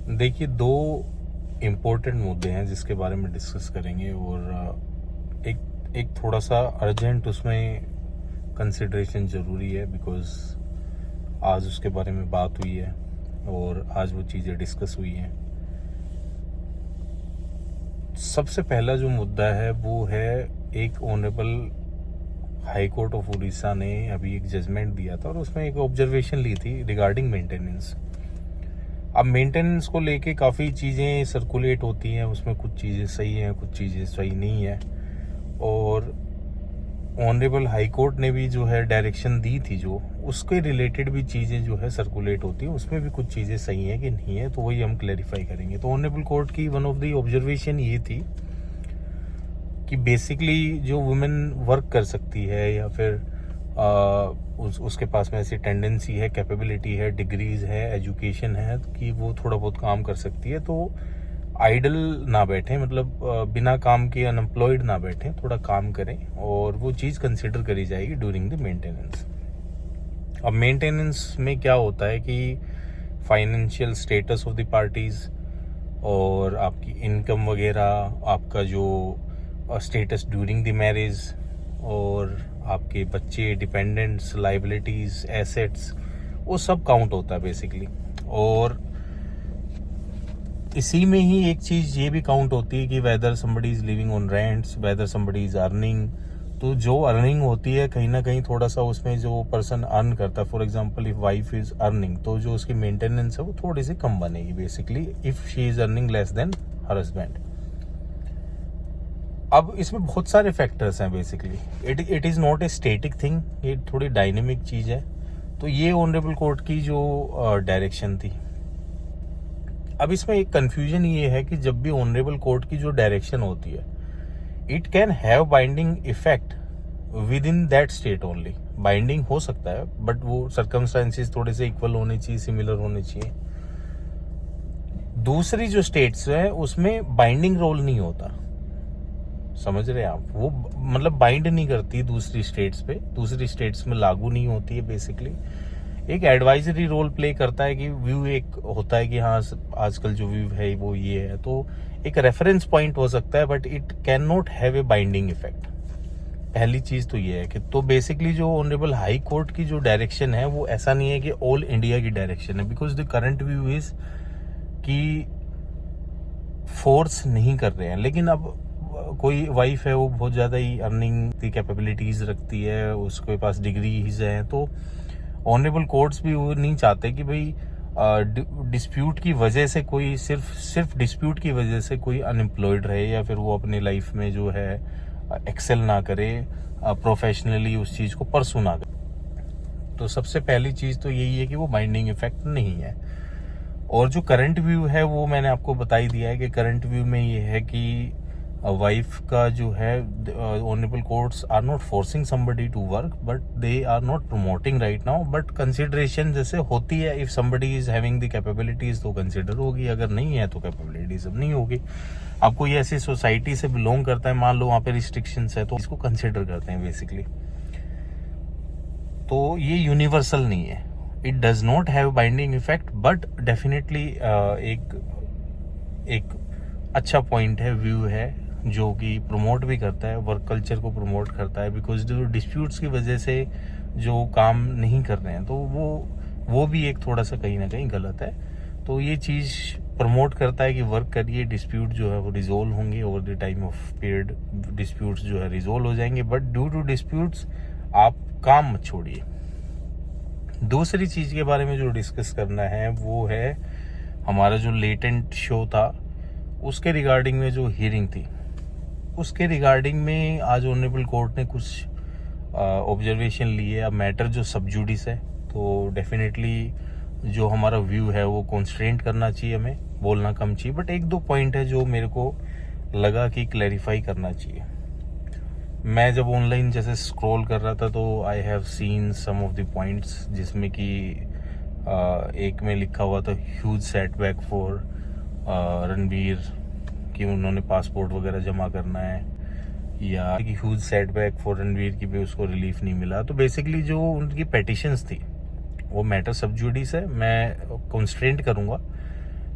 देखिए, दो इम्पोर्टेंट मुद्दे हैं जिसके बारे में डिस्कस करेंगे, और एक एक थोड़ा सा अर्जेंट उसमें कंसिडरेशन ज़रूरी है, बिकॉज़ आज उसके बारे में बात हुई है और आज वो चीज़ें डिस्कस हुई हैं। सबसे पहला जो मुद्दा है वो है, एक honourable high court of Orissa ने अभी एक जजमेंट दिया था और उसमें एक ऑब्जर्वेशन ली थी रिगार्डिंग मेंटेनेंस। अब मेंटेनेंस को लेके काफ़ी चीज़ें सर्कुलेट होती हैं, उसमें कुछ चीज़ें सही हैं, कुछ चीज़ें सही नहीं है। और ऑनरेबल हाई कोर्ट ने भी जो है डायरेक्शन दी थी, जो उसके रिलेटेड भी चीज़ें जो है सर्कुलेट होती हैं, उसमें भी कुछ चीज़ें सही हैं कि नहीं है, तो वही हम क्लैरिफाई करेंगे। तो ऑनरेबल कोर्ट की वन ऑफ द ऑब्जर्वेशन ये थी कि बेसिकली जो वुमेन वर्क कर सकती है या फिर उसके पास में ऐसी टेंडेंसी है, कैपेबिलिटी है, डिग्रीज है, एजुकेशन है कि वो थोड़ा बहुत काम कर सकती है, तो आइडल ना बैठें, मतलब बिना काम के अनएम्प्लॉयड ना बैठें, थोड़ा काम करें, और वो चीज़ कंसिडर करी जाएगी ड्यूरिंग द मेंटेनेंस। अब मेंटेनेंस में क्या होता है कि financial status of the parties और आपकी इनकम वगैरह, आपका जो स्टेटस ड्यूरिंग द मैरिज, और आपके बच्चे, डिपेंडेंट्स, लाइबिलिटीज़, एसेट्स, वो सब काउंट होता है बेसिकली। और इसी में ही एक चीज़ ये भी काउंट होती है कि whether somebody is living on rents, whether somebody is earning. तो जो अर्निंग होती है कहीं ना कहीं थोड़ा सा उसमें जो पर्सन अर्न करता है, for example if wife is earning, तो जो उसकी मेंटेनेंस है वो थोड़ी सी कम बनेगी basically, if she is earning less than her husband. अब इसमें बहुत सारे फैक्टर्स हैं basically, it is not a static thing, ये थोड़ी डायनेमिक चीज़ है। तो ये ऑनरेबल कोर्ट की जो डायरेक्शन थी। अब इसमें एक कन्फ्यूजन ये है कि जब भी ऑनरेबल कोर्ट की जो डायरेक्शन होती है, it can have binding effect with in that state only. Binding हो सकता है, बट वो सर्कमस्टांसिस थोड़े से इक्वल होने चाहिए, सिमिलर होने चाहिए। दूसरी जो स्टेट्स है उसमें बाइंडिंग रोल नहीं होता, समझ रहे हैं आप? वो मतलब बाइंड नहीं करती दूसरी स्टेट्स पे, दूसरी स्टेट्स में लागू नहीं होती है बेसिकली। एक एडवाइजरी रोल प्ले करता है कि व्यू एक होता है कि हाँ आजकल जो व्यू है वो ये है, तो एक रेफरेंस पॉइंट हो सकता है, but it can not have a binding effect. पहली चीज तो ये है कि तो बेसिकली जो ऑनरेबल हाई कोर्ट की जो डायरेक्शन है वो ऐसा नहीं है कि ऑल इंडिया की डायरेक्शन है, because the current view is कि फोर्स नहीं कर रहे हैं। लेकिन अब कोई वाइफ है, वो बहुत ज़्यादा ही अर्निंग की कैपेबिलिटीज़ रखती है, उसके पास डिग्रीज हैं, तो ऑनरेबल कोर्ट्स भी वो नहीं चाहते कि भाई डिस्प्यूट की वजह से कोई सिर्फ डिस्प्यूट की वजह से कोई अनएम्प्लॉयड रहे, या फिर वो अपनी लाइफ में जो है एक्सेल ना करे, प्रोफेशनली उस चीज़ को परसू ना करे। तो सबसे पहली चीज़ तो यही है कि वो बाइंडिंग इफेक्ट नहीं है। और जो करंट व्यू है वो मैंने आपको बता ही दिया है कि करंट व्यू में ये है कि वाइफ का जो है, honourable courts are not forcing somebody to work, but they are not promoting right now, but consideration जैसे होती है, if somebody is having the capabilities तो कंसिडर होगी, अगर नहीं है तो कैपेबिलिटीज अब नहीं होगी। अब कोई ऐसी सोसाइटी से बिलोंग करता है, मान लो वहाँ पे रिस्ट्रिक्शंस है, तो इसको कंसिडर करते हैं बेसिकली। तो ये यूनिवर्सल नहीं है, it does not have binding effect, but definitely एक अच्छा पॉइंट है, व्यू है, जो कि प्रमोट भी करता है, वर्क कल्चर को प्रमोट करता है, बिकॉज जो डिस्प्यूट्स की वजह से जो काम नहीं कर रहे हैं, तो वो भी एक थोड़ा सा कहीं ना कहीं गलत है। तो ये चीज़ प्रमोट करता है कि वर्क करिए, डिस्प्यूट जो है वो रिजोल्व होंगे, over the time of period disputes जो है रिजोल्व हो जाएंगे, बट ड्यू टू डिस्प्यूट्स आप काम मत छोड़िए। दूसरी चीज़ के बारे में जो डिस्कस करना है वो है हमारा जो लेटेंट शो था, उसके रिगार्डिंग में जो हियरिंग थी, उसके रिगार्डिंग में आज ऑनरेबल कोर्ट ने कुछ ऑब्जर्वेशन लिए। अब मैटर जो सब जुडिस है, तो डेफिनेटली जो हमारा व्यू है वो कॉन्स्ट्रेंट करना चाहिए, हमें बोलना कम चाहिए, बट एक दो पॉइंट है जो मेरे को लगा कि क्लैरिफाई करना चाहिए। मैं जब ऑनलाइन जैसे स्क्रॉल कर रहा था, तो I have seen some of the points, जिसमें कि एक में लिखा हुआ था ह्यूज सेटबैक फॉर रणबीर, कि उन्होंने पासपोर्ट वगैरह जमा करना है, या कि ह्यूज सेटबैक फॉर रणबीर की भी उसको रिलीफ नहीं मिला। तो बेसिकली जो उनकी पेटिशंस थी वो मैटर सब जुडिस है, मैं कंस्ट्रेंट करूँगा,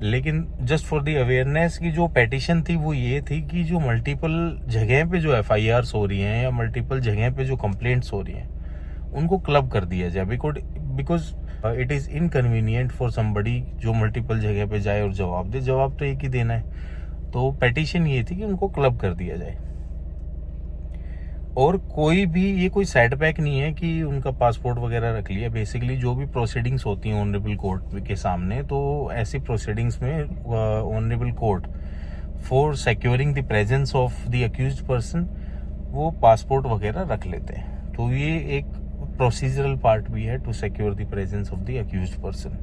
लेकिन जस्ट फॉर द अवेयरनेस की जो पेटिशन थी वो ये थी कि जो मल्टीपल जगह पे जो FIRs हो रही हैं या मल्टीपल जगह पे जो कंप्लेंट्स हो रही हैं उनको क्लब कर दिया जाए, because it is inconvenient for somebody जो मल्टीपल जगह पे जाए और जवाब दे। जवाब तो एक ही देना है। तो पेटिशन ये थी कि उनको क्लब कर दिया जाए। और कोई भी, ये कोई सेटबैक नहीं है कि उनका पासपोर्ट वगैरह रख लिया। बेसिकली जो भी प्रोसीडिंग्स होती हैं ऑनरेबल कोर्ट के सामने, तो ऐसी प्रोसीडिंग्स में honourable court for securing the presence of the accused person वो पासपोर्ट वगैरह रख लेते हैं। तो ये एक प्रोसीजरल पार्ट भी है to secure the presence of the accused person.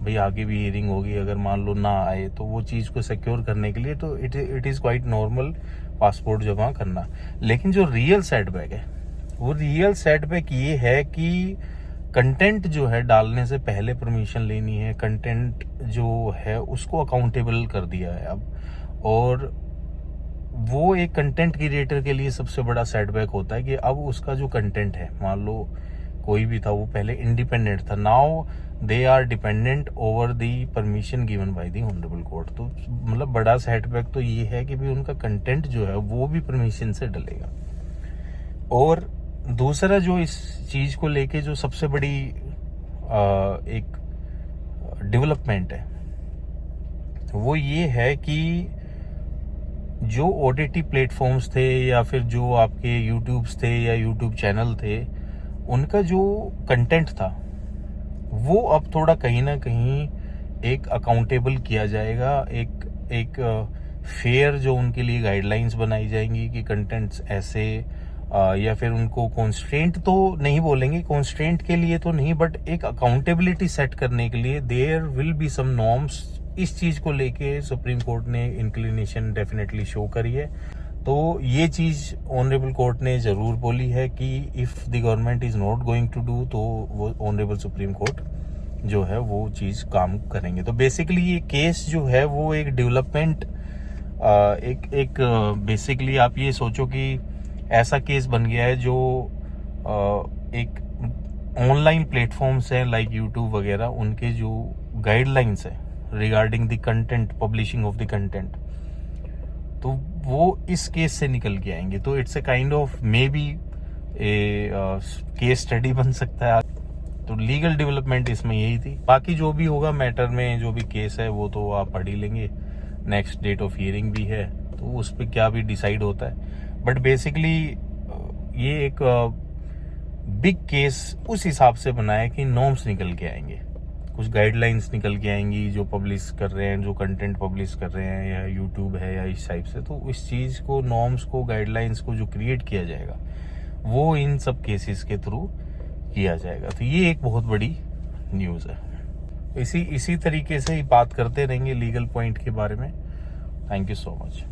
भाई आगे भी हियरिंग होगी, अगर मान लो ना आए तो वो चीज़ को सिक्योर करने के लिए तो it is quite normal passport जमा करना। लेकिन जो रियल सेटबैक है, वो रियल सेटबैक ये है कि कंटेंट जो है डालने से पहले परमिशन लेनी है। कंटेंट जो है उसको अकाउंटेबल कर दिया है अब, और वो एक कंटेंट क्रिएटर के लिए सबसे बड़ा सेटबैक होता है कि अब उसका जो कंटेंट है, मान लो कोई भी था, वो पहले इंडिपेंडेंट था, now they are dependent over the permission given by the honourable court. तो मतलब बड़ा सेटबैक तो ये है कि भी उनका कंटेंट जो है वो भी परमिशन से डलेगा। और दूसरा जो इस चीज को लेके जो सबसे बड़ी एक डेवलपमेंट है वो ये है कि जो OTT प्लेटफॉर्म्स थे या फिर जो आपके यूट्यूब्स थे या यूट्यूब चैनल थे, उनका जो कंटेंट था वो अब थोड़ा कहीं ना कहीं एक अकाउंटेबल किया जाएगा। एक फेयर जो उनके लिए गाइडलाइंस बनाई जाएंगी कि कंटेंट्स ऐसे या फिर उनको कॉन्स्ट्रेंट तो नहीं बोलेंगे, कॉन्स्ट्रेंट के लिए तो नहीं, बट एक अकाउंटेबिलिटी सेट करने के लिए there will be some norms. इस चीज को लेके सुप्रीम कोर्ट ने इंक्लिनेशन डेफिनेटली शो करी है। तो ये चीज ऑनरेबल कोर्ट ने जरूर बोली है कि if the government is not going to do, तो वो ऑनरेबल सुप्रीम कोर्ट जो है वो चीज काम करेंगे। तो बेसिकली ये केस जो है वो एक डेवलपमेंट, एक बेसिकली आप ये सोचो कि ऐसा केस बन गया है जो एक ऑनलाइन प्लेटफॉर्म्स हैं लाइक यूट्यूब वगैरह, उनके जो गाइडलाइंस है regarding the content, publishing of the content, तो वो इस केस से निकल के आएंगे। तो it's a kind of may be A case study बन सकता है। तो लीगल डेवलपमेंट इसमें यही थी। बाकी जो भी होगा मैटर में, जो भी केस है वो तो आप पढ़ ही लेंगे। नेक्स्ट डेट ऑफ हियरिंग भी है, तो उस पर क्या भी डिसाइड होता है। बट बेसिकली ये एक बिग केस उस हिसाब से बना है कि नॉर्म्स निकल के आएंगे, कुछ गाइडलाइंस निकल के आएंगी जो पब्लिश कर रहे हैं, जो कंटेंट पब्लिश कर रहे हैं, या यूट्यूब है या इस टाइप से। तो इस चीज़ को, नॉर्म्स को, गाइडलाइंस को जो क्रिएट किया जाएगा वो इन सब केसेस के थ्रू किया जाएगा। तो ये एक बहुत बड़ी न्यूज़ है। इसी तरीके से ही बात करते रहेंगे लीगल पॉइंट के बारे में। Thank you so much.